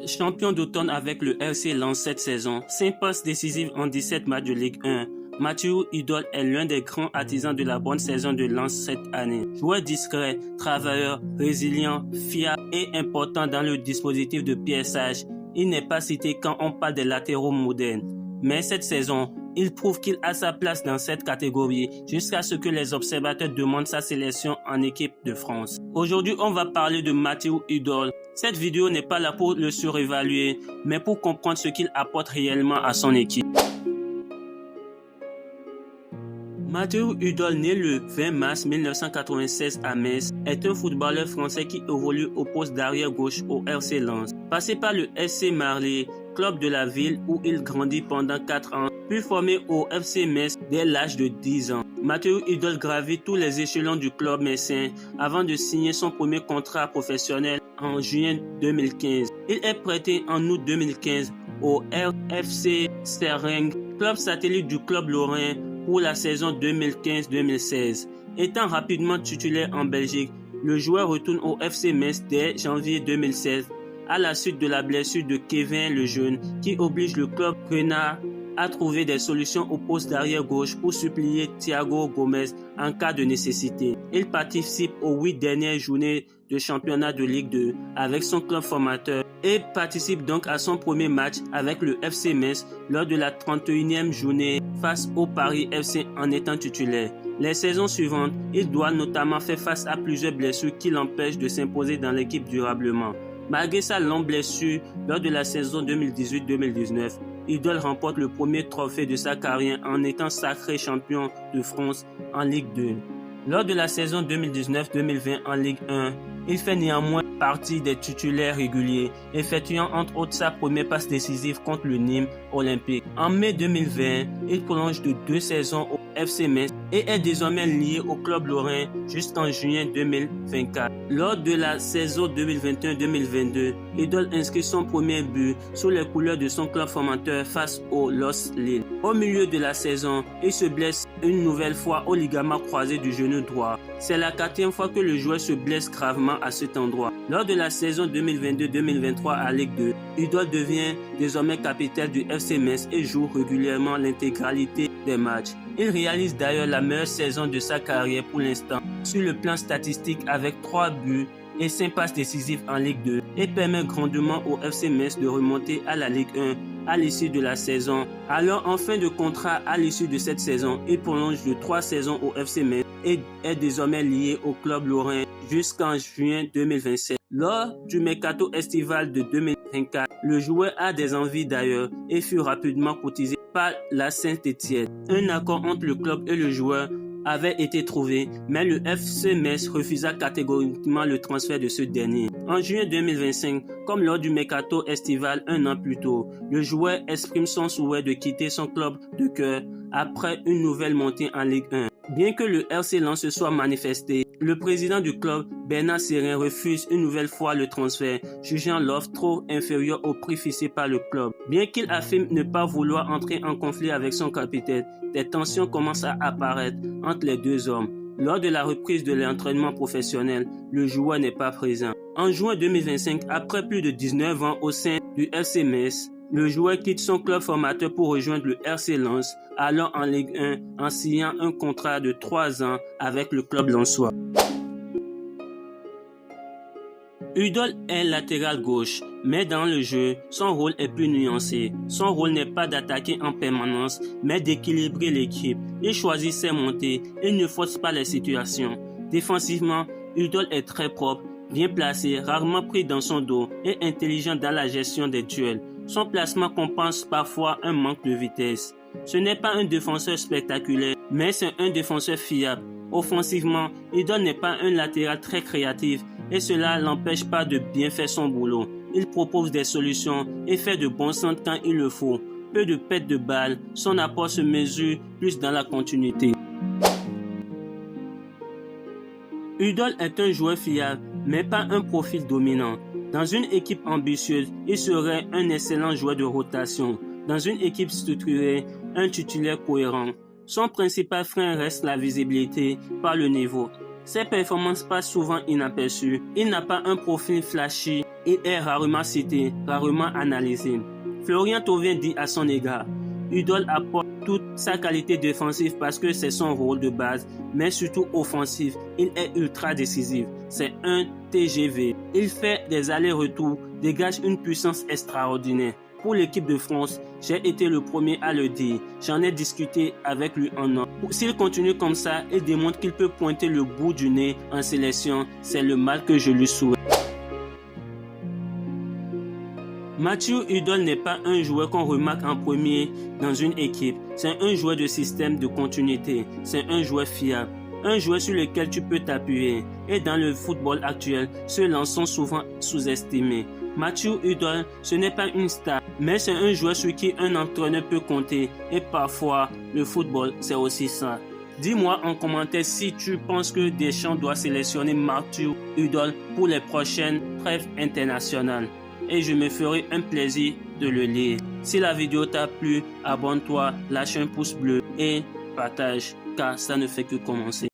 Champion d'automne avec le RC Lens cette saison, 5 passes décisives en 17 matchs de Ligue 1. Mathieu Hudol est l'un des grands artisans de la bonne saison de Lens cette année. Joueur discret, travailleur, résilient, fiable et important dans le dispositif de piéçage, il n'est pas cité quand on parle des latéraux modernes. Mais cette saison, il prouve qu'il a sa place dans cette catégorie jusqu'à ce que les observateurs demandent sa sélection en équipe de France. Aujourd'hui, on va parler de Mathieu Hudol. Cette vidéo n'est pas là pour le surévaluer, mais pour comprendre ce qu'il apporte réellement à son équipe. Mathieu Hudol, né le 20 mars 1996 à Metz, est un footballeur français qui évolue au poste d'arrière gauche au RC Lens. Passé par le SC Marly, club de la ville où il grandit pendant 4 ans, puis formé au FC Metz dès l'âge de 10 ans. Mathieu Hudol gravit tous les échelons du club messin avant de signer son premier contrat professionnel en juin 2015. Il est prêté en août 2015 au RFC Sterling, club satellite du club lorrain, pour la saison 2015-2016. Étant rapidement titulaire en Belgique, le joueur retourne au FC Metz dès janvier 2016 à la suite de la blessure de Kevin Lejeune qui oblige le club renard à trouver des solutions au poste d'arrière gauche pour supplier Thiago Gomez en cas de nécessité. Il participe aux 8 dernières journées de championnat de Ligue 2 avec son club formateur et participe donc à son premier match avec le FC Metz lors de la 31e journée face au Paris FC en étant titulaire. Les saisons suivantes, il doit notamment faire face à plusieurs blessures qui l'empêchent de s'imposer dans l'équipe durablement. Malgré sa longue blessure lors de la saison 2018-2019, Hudol remporte le premier trophée de sa carrière en étant sacré champion de France en Ligue 2. Lors de la saison 2019-2020 en Ligue 1, il fait néanmoins partie des titulaires réguliers, effectuant entre autres sa première passe décisive contre le Nîmes Olympique. En mai 2020, il prolonge de 2 saisons au FC Metz et est désormais lié au club lorrain jusqu'en juin 2024. Lors de la saison 2021-2022, Hudol inscrit son premier but sous les couleurs de son club formateur face au LOS Lille. Au milieu de la saison, il se blesse une nouvelle fois au ligament croisé du genou droit. C'est la 4e fois que le joueur se blesse gravement à cet endroit. Lors de la saison 2022-2023 à Ligue 2, Hudol devient désormais capitaine du FC Metz et joue régulièrement l'intégralité des matchs. Il réalise d'ailleurs la meilleure saison de sa carrière pour l'instant sur le plan statistique avec 3 buts et 5 passes décisives en Ligue 2 et permet grandement au FC Metz de remonter à la Ligue 1 à l'issue de la saison. Alors en fin de contrat à l'issue de cette saison, il prolonge de 3 saisons au FC Metz et est désormais lié au club lorrain jusqu'en juin 2027. Lors du mercato estival de 2024, le joueur a des envies d'ailleurs et fut rapidement courtisé par la Saint-Étienne. Un accord entre le club et le joueur avait été trouvé, mais le FC Metz refusa catégoriquement le transfert de ce dernier. En juin 2025, comme lors du mercato estival un an plus tôt, le joueur exprime son souhait de quitter son club de cœur après une nouvelle montée en Ligue 1. Bien que le RC Lens se soit manifesté, le président du club, Bernard Serin, refuse une nouvelle fois le transfert, jugeant l'offre trop inférieure au prix fixé par le club. Bien qu'il affirme ne pas vouloir entrer en conflit avec son capitaine, des tensions commencent à apparaître entre les deux hommes. Lors de la reprise de l'entraînement professionnel, le joueur n'est pas présent. En juin 2025, après plus de 19 ans au sein du FC Metz, le joueur quitte son club formateur pour rejoindre le RC Lens, alors en Ligue 1, en signant un contrat de 3 ans avec le club lensois. Hudol est latéral gauche, mais dans le jeu, son rôle est plus nuancé. Son rôle n'est pas d'attaquer en permanence, mais d'équilibrer l'équipe. Il choisit ses montées, il ne force pas les situations. Défensivement, Hudol est très propre, bien placé, rarement pris dans son dos et intelligent dans la gestion des duels. Son placement compense parfois un manque de vitesse. Ce n'est pas un défenseur spectaculaire, mais c'est un défenseur fiable. Offensivement, Hudol n'est pas un latéral très créatif et cela l'empêche pas de bien faire son boulot. Il propose des solutions et fait de bons centres quand il le faut. Peu de pertes de balles, son apport se mesure plus dans la continuité. Hudol est un joueur fiable, mais pas un profil dominant. Dans une équipe ambitieuse, il serait un excellent joueur de rotation. Dans une équipe structurée, un titulaire cohérent. Son principal frein reste la visibilité par le niveau. Ses performances passent souvent inaperçues. Il n'a pas un profil flashy. Il est rarement cité, rarement analysé. Florian Thauvin dit à son égard: Udol apporte toute sa qualité défensive parce que c'est son rôle de base, mais surtout offensif. Il est ultra décisif. C'est un TGV. Il fait des allers-retours, dégage une puissance extraordinaire. Pour l'équipe de France, j'ai été le premier à le dire. J'en ai discuté avec lui en an. S'il continue comme ça, il démontre qu'il peut pointer le bout du nez en sélection. C'est le mal que je lui souhaite. Mathieu Udol n'est pas un joueur qu'on remarque en premier dans une équipe. C'est un joueur de système de continuité. C'est un joueur fiable. Un joueur sur lequel tu peux t'appuyer. Et dans le football actuel, ceux-là sont souvent sous-estimés. Mathieu Udol, ce n'est pas une star, mais c'est un joueur sur qui un entraîneur peut compter. Et parfois, le football, c'est aussi ça. Dis-moi en commentaire si tu penses que Deschamps doit sélectionner Mathieu Udol pour les prochaines trêves internationales. Et je me ferai un plaisir de le lire. Si la vidéo t'a plu, abonne-toi, lâche un pouce bleu et partage, car ça ne fait que commencer.